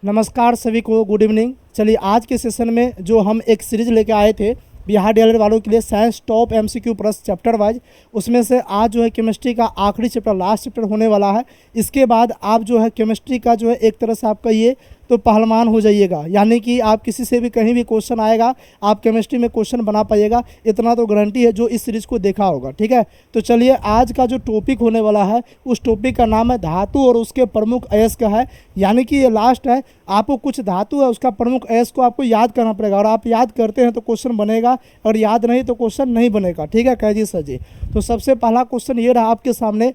नमस्कार सभी को, गुड इवनिंग। चलिए आज के सेशन में जो हम एक सीरीज लेके आए थे बिहार डीएलएड वालों के लिए, science top MCQ plus chapter wise, उसमें से आज जो है केमिस्ट्री का आखिरी चैप्टर, लास्ट चैप्टर होने वाला है। इसके बाद आप जो है केमिस्ट्री का जो है एक तरह से आपका ये तो पहलवान हो जाइएगा, यानी कि आप किसी से भी कहीं भी क्वेश्चन आएगा आप केमिस्ट्री में क्वेश्चन बना पाइएगा, इतना तो गारंटी है जो इस सीरीज़ को देखा होगा। ठीक है, तो चलिए आज का जो टॉपिक होने वाला है उस टॉपिक का नाम है धातु और उसके प्रमुख अयस्क है, यानी कि ये लास्ट है। आपको कुछ धातु है उसका प्रमुख अयस्क को आपको याद करना पड़ेगा, और आप याद करते हैं तो क्वेश्चन बनेगा, और याद नहीं तो क्वेश्चन नहीं बनेगा। ठीक है कह जी सर जी। तो सबसे पहला क्वेश्चन ये रहा आपके सामने,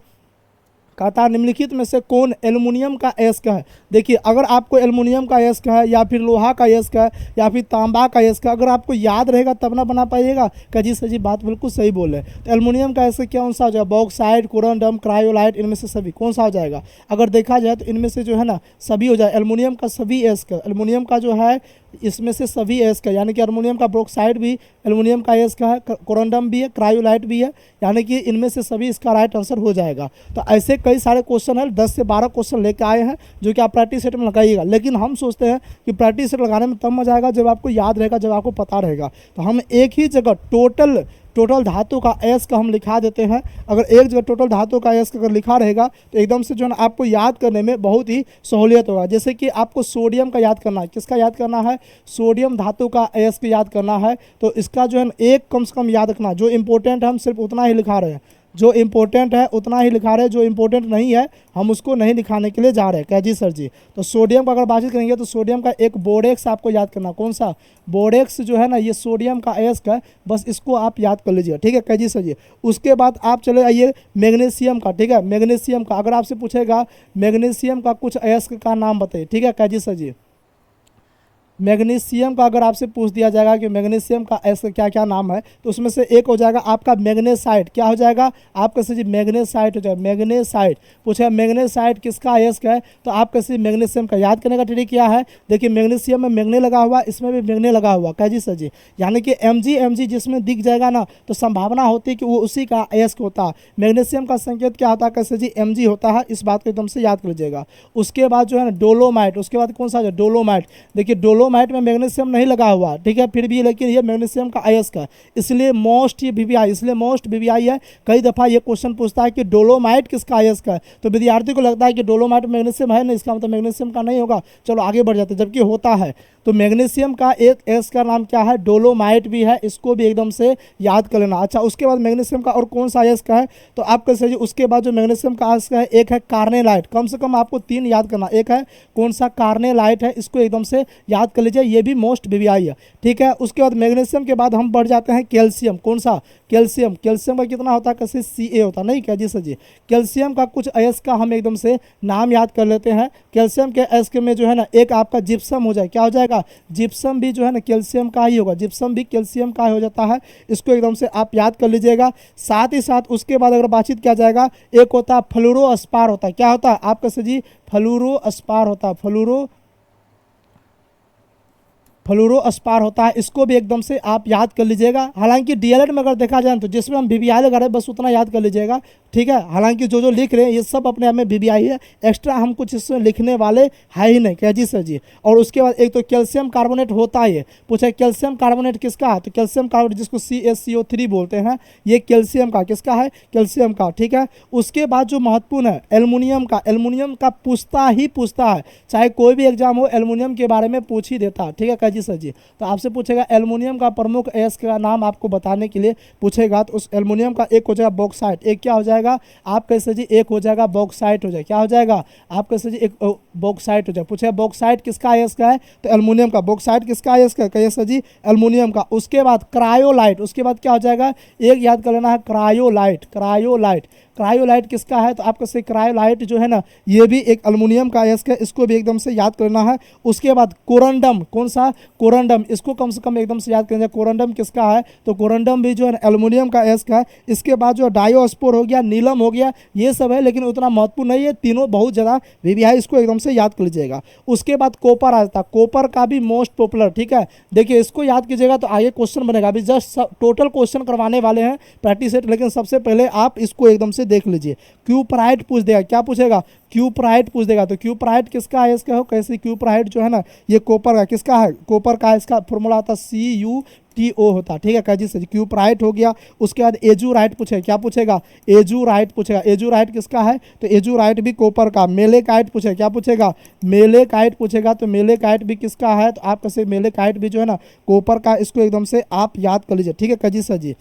कहता निम्नलिखित में से कौन एल्युमिनियम का अयस्क है। देखिए अगर आपको एल्युमिनियम का अयस्क है या फिर लोहा का अयस्क है या फिर तांबा का अयस्क है, अगर आपको याद रहेगा तब ना बना पाइएगा। कजी सर जी बात बिल्कुल सही बोले। तो एल्युमिनियम का अयस्क कौन सा हो जाएगा? बॉक्साइट, कोरंडम, क्रायोलाइट, इनमें से सभी कौन सा हो जाएगा? अगर देखा जाए तो इनमें से जो है ना सभी हो जाए। एल्युमिनियम का सभी अयस्क, एल्युमिनियम का जो है इसमें से सभी अयस्क है, यानी कि एल्युमिनियम का बॉक्साइट भी एल्युमिनियम का अयस्क है, कोरंडम भी है, क्रायोलाइट भी है, यानी कि इनमें से सभी इसका राइट आंसर हो जाएगा। तो ऐसे कई सारे क्वेश्चन है, 10 से 12 क्वेश्चन लेके आए हैं जो कि आप प्रैक्टिस सेट में लगाइएगा। लेकिन हम सोचते हैं कि प्रैक्टिस सेट लगाने में तब मजा आएगा जब आपको याद रहेगा, जब आपको पता रहेगा। तो हम एक ही जगह टोटल धातु का अयस्क हम लिखा देते हैं। अगर एक जगह टोटल धातु का अयस्क अगर लिखा रहेगा तो एकदम से जो है ना आपको याद करने में बहुत ही सहूलियत होगा। जैसे कि आपको सोडियम का याद करना है, किसका याद करना है? सोडियम धातु का अयस्क याद करना है। तो इसका जो है एक कम से कम याद रखना, जो इंपॉर्टेंट है हम सिर्फ उतना ही लिखा रहे हैं, जो इंपॉर्टेंट है उतना ही लिखा रहे हैं, जो इंपॉर्टेंट नहीं है हम उसको नहीं लिखाने के लिए जा रहे हैं। क्या जी सर जी? तो सोडियम का अगर बातचीत करेंगे तो सोडियम का एक बोरेक्स आपको याद करना, कौन सा? बोरेक्स जो है ना ये सोडियम का अयस्क है, बस इसको आप याद कर लीजिए। ठीक है क्या जी सर जी? उसके बाद आप चले आइए मैग्नीशियम का। ठीक है, मैग्नीशियम का अगर आपसे पूछेगा मैग्नीशियम का कुछ अयस्क का नाम बताइए। ठीक है क्या जी सर जी? मैग्नीशियम का अगर आपसे पूछ दिया जाएगा कि मैग्नीशियम का ऐसा क्या क्या नाम है, तो उसमें से एक हो जाएगा आपका मैग्नेसाइट। क्या हो जाएगा आपका सर? मैग्नेसाइट हो जाएगा, मैग्नेसाइट। पूछे मैग्नेसाइट किसका अयस्क है, तो आपका सर मैग्नीशियम का। याद करने का ट्रिक क्या है? देखिए मैग्नीशियम में मैग्ने लगा हुआ, इसमें भी मैग्ने लगा हुआ। क्या जी सर जी? यानी कि एमजी जिसमें दिख जाएगा ना तो संभावना होती है कि वो उसी का अयस्क होता है। मैग्नीशियम का संकेत क्या होता है? कैसे जी? एमजी होता है, इस बात को एकदम से याद कर लीजिएगा। उसके बाद जो है ना डोलोमाइट, उसके बाद कौन सा? डोलोमाइट। देखिए डोलोमाइट में मैग्नीशियम नहीं लगा हुआ, ठीक है, फिर भी लेकिन ये मैग्नीशियम का अयस्क है, इसलिए मोस्ट ये वीवीआई, इसलिए मोस्ट वीवीआई है। कई दफा ये क्वेश्चन पूछता है कि डोलोमाइट किसका अयस्क है, तो विद्यार्थी को लगता है कि डोलोमाइट मैग्नीशियम है ना, इसका मतलब मैग्नीशियम का नहीं होगा, चलो आगे बढ़ जाते, जबकि होता है। तो मैग्नीशियम का एक अयस्क का नाम क्या है? डोलोमाइट भी है, इसको भी एकदम से याद कर लेना। अच्छा उसके बाद मैग्नीशियम का और कौन सा अयस्क है, तो आप कैसे जी? उसके बाद जो मैग्नीशियम का अयस्क है एक है कार्नेलाइट, कम से कम आपको 3 याद करना। एक है कौन सा? कार्नेलाइट है, इसको एकदम से याद कर लीजिए, ये भी मोस्ट वीवीआई है। ठीक है, उसके बाद मैग्नीशियम के बाद हम बढ़ जाते हैं कैल्शियम। कौन सा? कैल्शियम। कैल्शियम का कितना होता है? कैसे? Ca होता नहीं क्या जी सर जी? कैल्शियम का कुछ अयस्क का हम एकदम से नाम याद कर लेते हैं। कैल्शियम के अयस्क में जो है ना एक आपका जिप्सम हो जाए, क्या हो जाएगा? जिप्सम भी जो है ना कैल्शियम का ही होगा, जिप्सम भी कैल्शियम का हो जाता है, इसको एकदम से आप याद कर लीजिएगा। साथ ही साथ उसके बाद अगर बातचीत किया जाएगा, एक होता है फ्लोरोस्पार होता है, क्या होता है आपका सर जी? फ्लोरोस्पार होता है, फ्लोरोस्पार होता है, इसको भी एकदम से आप याद कर लीजिएगा। हालांकि डीएलएड में अगर देखा जाए तो जिसमें हम वीवीआई लगा रहे हैं बस उतना याद कर लीजिएगा। ठीक है, हालांकि जो जो लिख रहे हैं ये सब अपने आप में वीवीआई है, एक्स्ट्रा हम कुछ इसमें लिखने वाले है ही नहीं। क्या जी सर जी? और उसके बाद एक तो कैल्शियम कार्बोनेट होता है, पूछा कैल्शियम कार्बोनेट किसका है, तो कैल्शियम कार्बोनेट जिसको CaCO3 बोलते हैं, ये कैल्शियम का किसका है? कैल्शियम का। ठीक है, उसके बाद जो महत्वपूर्ण है एल्युमिनियम का, एल्युमिनियम का पूछता है, चाहे कोई भी एग्जाम हो एल्युमिनियम के बारे में पूछ ही देता। ठीक है जी सर जी? तो आपसे पूछेगा एल्युमिनियम का प्रमुख अयस्क का नाम आपको बताने के लिए पूछेगा, तो उस एल्युमिनियम का एक हो जाएगा बॉक्साइट, एक क्या हो जाएगा आप कैसे जी? एक हो जाएगा बॉक्साइट हो जाए, क्या हो जाएगा आप कैसे जी? एक बॉक्साइट हो जाए। पूछेगा बॉक्साइट किसका अयस्क है, तो एल्युमिनियम का। बॉक्साइट किसका अयस्क है? कैसे जी? एल्युमिनियम का। उसके बाद क्रायोलाइट, उसके बाद क्या हो जाएगा? एक याद कर लेना है क्रायोलाइट, क्रायोलाइट। क्रायोलाइट किसका है, तो आपका से क्रायोलाइट जो है ना ये भी एक एल्युमिनियम का अयस्क है, इसको भी एकदम से याद करना है। उसके बाद कोरंडम, कौन सा? कोरंडम, इसको कम से कम एकदम से याद करेंगे, कोरंडम किसका है, तो कोरंडम भी जो है एल्युमिनियम का अयस्क है। इसके बाद जो डायोस्पोर हो गया, नीलम हो गया, ये सब है लेकिन उतना महत्वपूर्ण नहीं है, तीनों बहुत ज़्यादा वीवीआई, इसको एकदम से याद कर लीजिएगा। उसके बाद कॉपर आ जाता है, कॉपर का भी मोस्ट पॉपुलर। ठीक है, देखिए इसको याद कीजिएगा तो आगे क्वेश्चन बनेगा। अभी जस्ट टोटल क्वेश्चन करवाने वाले हैं प्रैक्टिस सेट, लेकिन सबसे पहले आप इसको एकदम से देख लीजिए। क्यूपराइट पूछ देगा, क्या पूछेगा? क्यूपराइट पूछ देगा तो क्यूपराइट किसका है इसका हो कैसे, क्यूपराइट जो है ना ये कॉपर का किसका है, कॉपर का, इसका फॉर्मूला आता है CuTO होता है, ठीक है कैजी सर जी। क्यूपराइट हो गया, उसके बाद एजूराइट पूछेगा, क्या पूछेगा, एजूराइट पूछेगा। एजूराइट किसका है, तो एजूराइट भी कॉपर का। मेलेकाइट पूछेगा, क्या पूछेगा, मेलेकाइट पूछेगा, तो मेलेकाइट भी किसका है, तो आप कैसे मेलेकाइट भी जो है ना कॉपर का, इसको एकदम से आप याद कर लीजिए, ठीक है कैजी सर जी।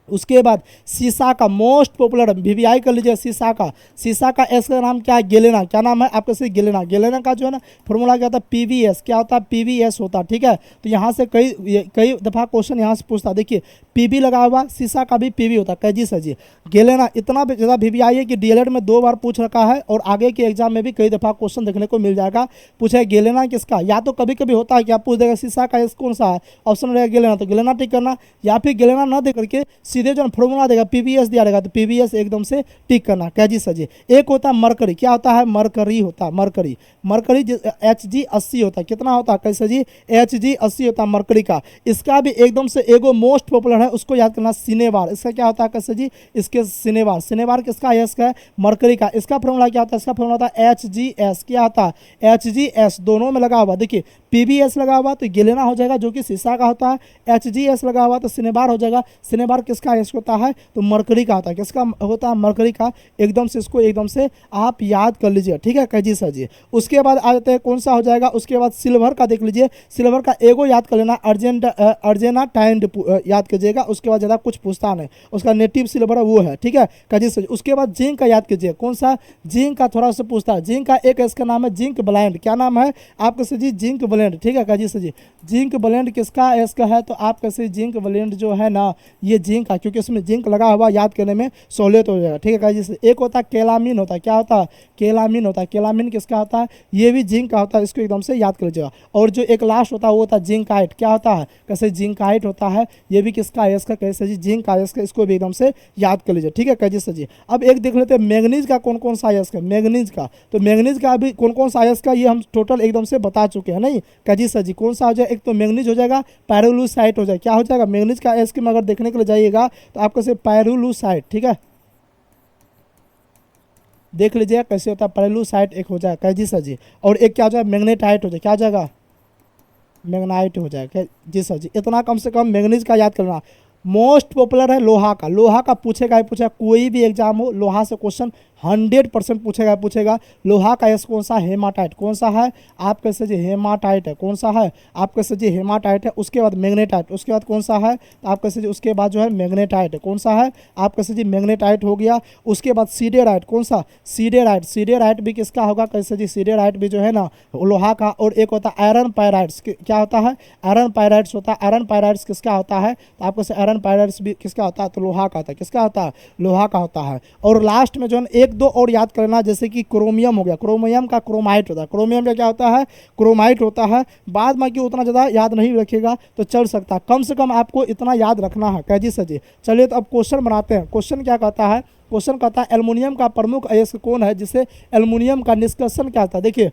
उसके बाद सीसा का मोस्ट पॉपुलर VVI कर लीजिए, सीसा का एस का नाम क्या है, गेलेना, क्या नाम है आपका से, गेलेना। गेलेना का जो है ना फॉर्मूला क्या होता है, PVS, क्या होता है, PVS होता है, ठीक है। तो यहाँ से कई दफ़ा क्वेश्चन यहाँ से पूछता है, देखिए PV लगा हुआ, सीसा का भी PV होता है, कैजी सर जी। गेलेना इतना ज़्यादा VVI है कि DLED में 2 बार पूछ रखा है और आगे के एग्जाम में भी कई दफ़ा क्वेश्चन देखने को मिल जाएगा। पूछे गेलेना किसका, या तो कभी कभी होता है कि आप पूछ देगा सीसा का एस कौन सा है, ऑप्शन रहेगा गेलेना, तो गेलेना टिक करना, या फिर गेलेना ना दे करके सीधे जो फॉर्मूला देगा PVS दिया रहेगा तो PVS एकदम से टिक करना, क्या जी सर जी। एक होता है मरकरी, क्या होता है, मरकरी होता है, मरकरी Hg80 होता है, कितना होता है कैसे जी, Hg80 होता है मरकरी का। इसका भी एकदम से एगो मोस्ट पॉपुलर है, उसको याद करना, सिनेवार। इसका क्या होता है कैसे जी, इसके सिनेवार, सिनेवार किसका है, इसका है मरकरी का। इसका फॉर्मूला क्या होता है, इसका फॉर्मूला होता है Hgs, क्या होता है Hgs, दोनों में लगा हुआ, देखिए PVS लगा हुआ तो गेलेना हो जाएगा जो कि सीसा का होता है, Hgs लगा हुआ तो सिनेबार हो जाएगा। सिनेबार किसका है, होता है तो मरकरी का होता है, किसका होता है, मरकरी का। एकदम से इसको एकदम से आप याद कर लीजिए, ठीक है कैजी सर जी। उसके बाद आ जाते हैं कौन सा हो जाएगा, उसके बाद सिल्वर का देख लीजिए, सिल्वर का एगो याद कर लेना, अर्जेना टाइम याद कीजिएगा। उसके बाद ज़्यादा कुछ पूछता नहीं, उसका नेटिव सिल्वर वो है, ठीक है कैजी सर जी। उसके बाद जिंक का याद कीजिए, कौन सा, जिंक का थोड़ा सा पूछता है। जिंक का एक इसका नाम है जिंक ब्लेंड, क्या नाम है आपका सर जी, जिंक ब्लेंड, ठीक है कैजी सर जी। जिंक ब्लेंड किसका इसका है, तो आप कैसे जिंक ब्लेंड जो है ना ये जिंक का, क्योंकि उसमें जिंक लगा हुआ, याद करने में सहूलियत हो जाएगा, ठीक है कैजी सर। एक होता है केलामीन होता है, क्या होता है, केलामीन होता है। केलामीन किसका होता है, ये भी जिंक का होता है, इसको एकदम से याद कर लीजिएगा। और जो एक लास्ट होता है वो होता है जिंकाइट, क्या होता है कैसे, जिंकाइट होता है, ये भी किसका है इसका, कैसे जी, जिंक का इसका, इसको भी एकदम से याद कर लीजिए, ठीक है कैजी सर जी। अब एक देख लेते हैं मैग्नीज का कौन कौन सा है इसका, मैग्नीज का। तो मैग्नीज का अभी कौन कौन सा है इसका, ये हम टोटल एकदम से बता चुके हैं नहीं कैजी सर जी। कौन सा हो जाए, एक तो मैग्नीज हो जाएगा, पैरोलूसाइट हो जाएगा, क्या हो जाएगा, मैग्नीज का एस में अगर देखने के लिए जाइएगा तो आपको से पैरोलूसाइट, ठीक है देख लीजिएगा कैसे होता है, पैरोलूसाइट एक हो जाएगा कैजी सर जी। और एक क्या हो जाएगा, मैग्नेटाइट हो जाएगा, क्या हो जाएगा, मैग्नाइट हो जाएगा जी सर जी। इतना कम से कम मैग्नीज का याद करना। मोस्ट पॉपुलर है लोहा का, लोहा का पूछेगा ही पूछेगा, कोई भी एग्जाम हो लोहा से क्वेश्चन 100% पूछेगा। लोहा का एस कौन सा, हेमाटाइट, कौन सा है आप कैसे जी, हेमाटाइट है, कौन सा है आप कैसे जी, हेमाटाइट है। उसके बाद मैग्नेटाइट, उसके बाद कौन सा है तो आप कैसे जी, उसके बाद जो है मैग्नेटाइट है, कौन सा है आप कैसे जी, मैग्नेटाइट हो गया। उसके बाद सीडेराइट, कौन सा, सीडेराइट, सीडेराइट भी किसका होगा कैसे जी, सीडेराइट भी जो है ना लोहा का। और एक होता है आयरन पायराइट्स, क्या होता है, आयरन पायराइट्स होता है। आयरन पायराइट्स किसका होता है, तो आप कैसे, आयरन पायराइट्स भी किसका होता है, तो लोहा का होता है, किसका होता है, लोहा का होता है। और लास्ट में जो है एक दो और याद करना, जैसे कि क्रोमियम हो गया, क्रोमियम का क्रोमाइट होता है, क्रोमियम का क्या होता है, क्रोमाइट होता है। बाद में क्यों उतना ज़्यादा याद नहीं रखिएगा तो चल सकता है, कम से कम आपको इतना याद रखना है कैजी सर जी। चलिए तो अब क्वेश्चन बनाते हैं। क्वेश्चन क्या कहता है, क्वेश्चन कहता है एल्युमिनियम का प्रमुख अयस्क कौन है जिसे एल्युमिनियम का निष्कर्षण क्या होता है। देखिए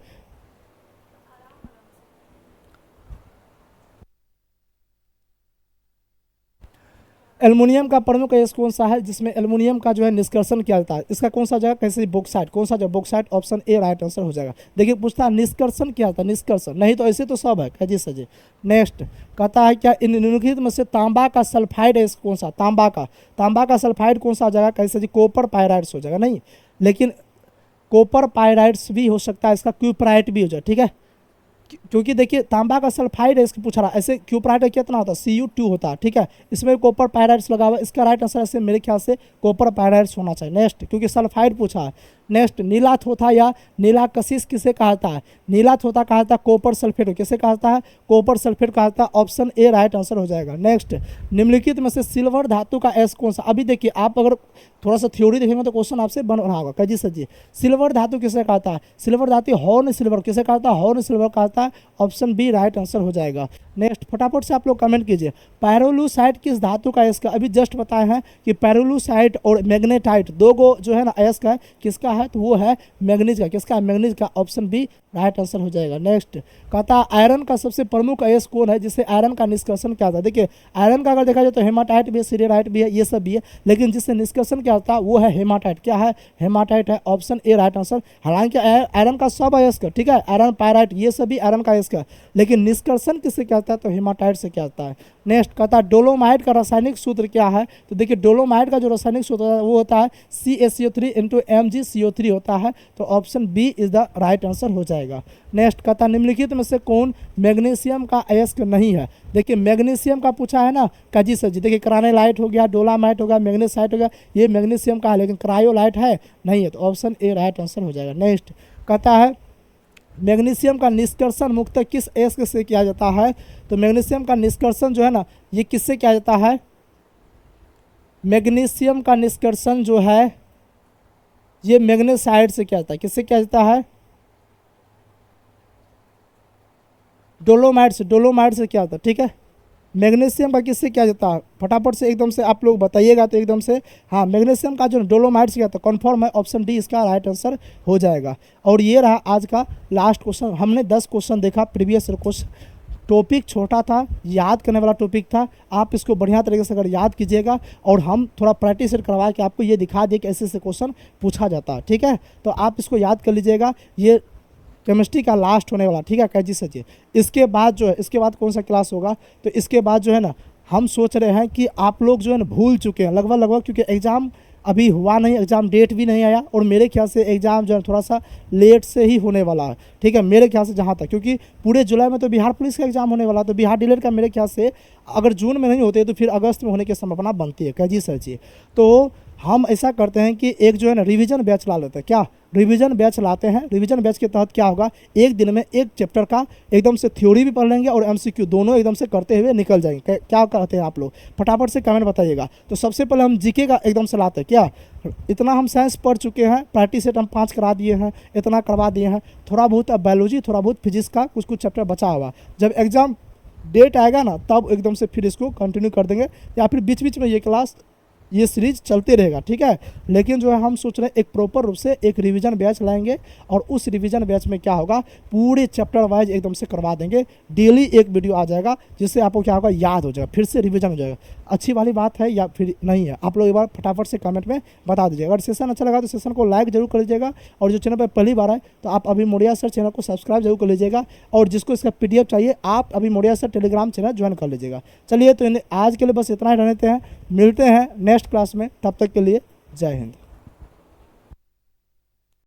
एल्युमिनियम का प्रमुख अयस्क कौन सा है जिसमें एल्युमिनियम का जो है निष्कर्षण किया जाता है, इसका कौन सा जगह कैसे, बॉक्साइट, कौन सा जगह, bauxite, option A right answer हो जाएगा। देखिए पूछता है निष्कर्षण क्या होता है, निष्कर्षण, नहीं तो ऐसे तो सब है कैजी सर जी। नेक्स्ट कहता है क्या इन निम्नलिखित में से तांबा का सल्फाइड अयस्क कौन सा, तांबा का सल्फाइड कौन सा हो जाएगा कैसे जी, कॉपर पायराइड्स हो जाएगा, नहीं लेकिन कॉपर पायराइड्स भी हो सकता है, इसका क्यूपराइट भी हो जाए, ठीक है। क्योंकि देखिए तांबा का सल्फाइड है इसको पूछा रहा, ऐसे क्यूपराइट कितना होता है, Cu2 होता है, ठीक है। इसमें कॉपर पायराइड्स लगा हुआ है, इसका राइट आंसर ऐसे मेरे ख्याल से कॉपर पायराइड्स होना चाहिए। नेक्स्ट क्योंकि सल्फाइड पूछा है। नेक्स्ट नीलाथोथा या नीलाकशिस किसे कहा जाता है, नीलाथोथा कहा जाता है कॉपर सल्फेट, किसे कहा जाता है, कॉपर सल्फेट कहा जाता है, ऑप्शन ए राइट आंसर हो जाएगा। नेक्स्ट निम्नलिखित में से सिल्वर धातु का एस कौन सा, अभी देखिए आप अगर थोड़ा सा थ्योरी देखेंगे तो क्वेश्चन आपसे बन रहा होगा कैजी सर जी। सिल्वर धातु किसे कहता है, सिल्वर धातु हॉर्न सिल्वर किसे कहता है, हॉर्न सिल्वर कहता है, ऑप्शन बी राइट आंसर हो जाएगा। नेक्स्ट फटाफट से आप लोग कमेंट कीजिए, पैरोलूसाइट किस धातु का अयस्क, अभी जस्ट बताए हैं कि पैरोलूसाइट और मैग्नेटाइट दो गो जो है ना अयस्क है, किसका है तो वो है मैग्नीज का। किसका? मैग्नीज का। ऑप्शन बी राइट आंसर हो जाएगा। नेक्स्ट कहता है आयरन का सबसे प्रमुख अयस्क कौन है जिससे आयरन का निष्कर्षण क्या होता है? देखिए आयरन का अगर देखा जाए तो हेमाटाइट भी है, सिरेराइट भी है, ये सब भी है, लेकिन जिससे निष्कर्षण क्या होता है वो है हेमाटाइट। क्या है? हेमाटाइट है। Option A right answer. हालांकि आयरन का सब अयस्क, ठीक है, आयरन पायराइट ये सभी आयरन का अयस्क है, लेकिन निष्कर्षण किससे क्या होता है? तो हेमाटाइट से क्या होता है। नेक्स्ट कहता है डोलोमाइट का रासायनिक सूत्र क्या है? तो देखिए डोलोमाइट का जो रासायनिक सूत्र है वो होता है CaCO3 × MgCO3 होता है। तो option B is the right answer हो जाएगा। नेक्स्ट कहता है निम्नलिखित में से कौन मैग्नीशियम का अयस्क नहीं है? देखिए मैग्नीशियम का पूछा है ना काजी सर जी। देखिए क्रानेलाइट हो गया, डोलामाइट हो गया, मैग्नेसाइट हो गया, ये मैग्नीशियम का है, लेकिन क्रायोलाइट है नहीं है। तो ऑप्शन ए राइट आंसर हो जाएगा। नेक्स्ट कहता है मैग्नीशियम का निष्कर्षण मुख्यतः किस अयस्क से किया जाता है? तो मैग्नीशियम का निष्कर्षण जो है ना ये किससे किया जाता है? मैग्नीशियम का निष्कर्षण जो है ये मैग्नेसाइट से किया जाता है। किससे किया जाता है? डोलोमाइट से। डोलोमाइट से क्या होता है, ठीक है। मैग्नीशियम का किससे किया जाता है? फटाफट से एकदम से आप लोग बताइएगा तो एकदम से। हाँ मैग्नीशियम का जो डोलोमाइट से किया था कन्फर्म है, ऑप्शन डी इसका राइट आंसर हो जाएगा। और ये रहा आज का लास्ट क्वेश्चन। हमने 10 क्वेश्चन देखा। प्रीवियस क्वेश्चन टॉपिक छोटा था, याद करने वाला टॉपिक था। आप इसको बढ़िया तरीके से अगर याद कीजिएगा और हम थोड़ा प्रैक्टिस करवा के आपको ये दिखा दिए कि ऐसे ऐसे क्वेश्चन पूछा जाता है, ठीक है। तो आप इसको याद कर लीजिएगा। ये केमिस्ट्री का लास्ट होने वाला, ठीक है कैजी सर जी। इसके बाद जो है, इसके बाद कौन सा क्लास होगा? तो इसके बाद जो है ना हम सोच रहे हैं कि आप लोग जो है ना भूल चुके हैं लगभग, क्योंकि एग्ज़ाम अभी हुआ नहीं, एग्ज़ाम डेट भी नहीं आया, और मेरे ख्याल से एग्ज़ाम जो है थोड़ा सा लेट से ही होने वाला है, ठीक है, मेरे ख्याल से जहाँ तक, क्योंकि पूरे जुलाई में तो बिहार पुलिस का एग्ज़ाम होने वाला है। तो बिहार डीलर का मेरे ख्याल से अगर जून में नहीं होते तो फिर अगस्त में होने की संभावना बनती है कैजी सर जी। तो हम ऐसा करते हैं कि एक जो है ना रिवीजन बैच ला लेते हैं। क्या रिवीजन बैच लाते हैं? रिवीजन बैच के तहत क्या होगा, एक दिन में एक चैप्टर का एकदम से थ्योरी भी पढ़ लेंगे और MCQ दोनों एकदम से करते हुए निकल जाएंगे। क्या कहते हैं आप लोग? फटाफट से कमेंट बताइएगा। तो सबसे पहले हम जीके का एकदम से लाते हैं। क्या इतना हम साइंस पढ़ चुके हैं, प्रैक्टिस सेट हम 5 करा दिए हैं, इतना करवा दिए हैं, थोड़ा बहुत अब बायोलॉजी, थोड़ा बहुत फिजिक्स का कुछ कुछ चैप्टर बचा हुआ। जब एग्ज़ाम डेट आएगा ना तब एकदम से फिर इसको कंटिन्यू कर देंगे, या फिर बीच बीच में ये क्लास ये सीरीज चलते रहेगा, ठीक है। लेकिन जो है हम सोच रहे हैं एक प्रॉपर रूप से एक रिवीजन बैच लाएंगे, और उस रिवीजन बैच में क्या होगा पूरे चैप्टर वाइज एकदम से करवा देंगे। डेली एक वीडियो आ जाएगा जिससे आपको क्या होगा याद हो जाएगा, फिर से रिवीजन हो जाएगा। अच्छी वाली बात है या फिर नहीं है, आप लोग एक बार फटाफट से कमेंट में बता दीजिएगा। अगर सेशन अच्छा लगा तो सेशन को लाइक जरूर कर लीजिएगा, और जो चैनल पर पहली बार है तो आप अभी मोडिया सर चैनल को सब्सक्राइब जरूर कर लीजिएगा, और जिसको इसका PDF चाहिए आप अभी Modiya sir Telegram channel join कर लीजिएगा। चलिए तो आज के लिए बस इतना ही रहते हैं, मिलते हैं नेक्स्ट क्लास में, तब तक के लिए जय हिंद।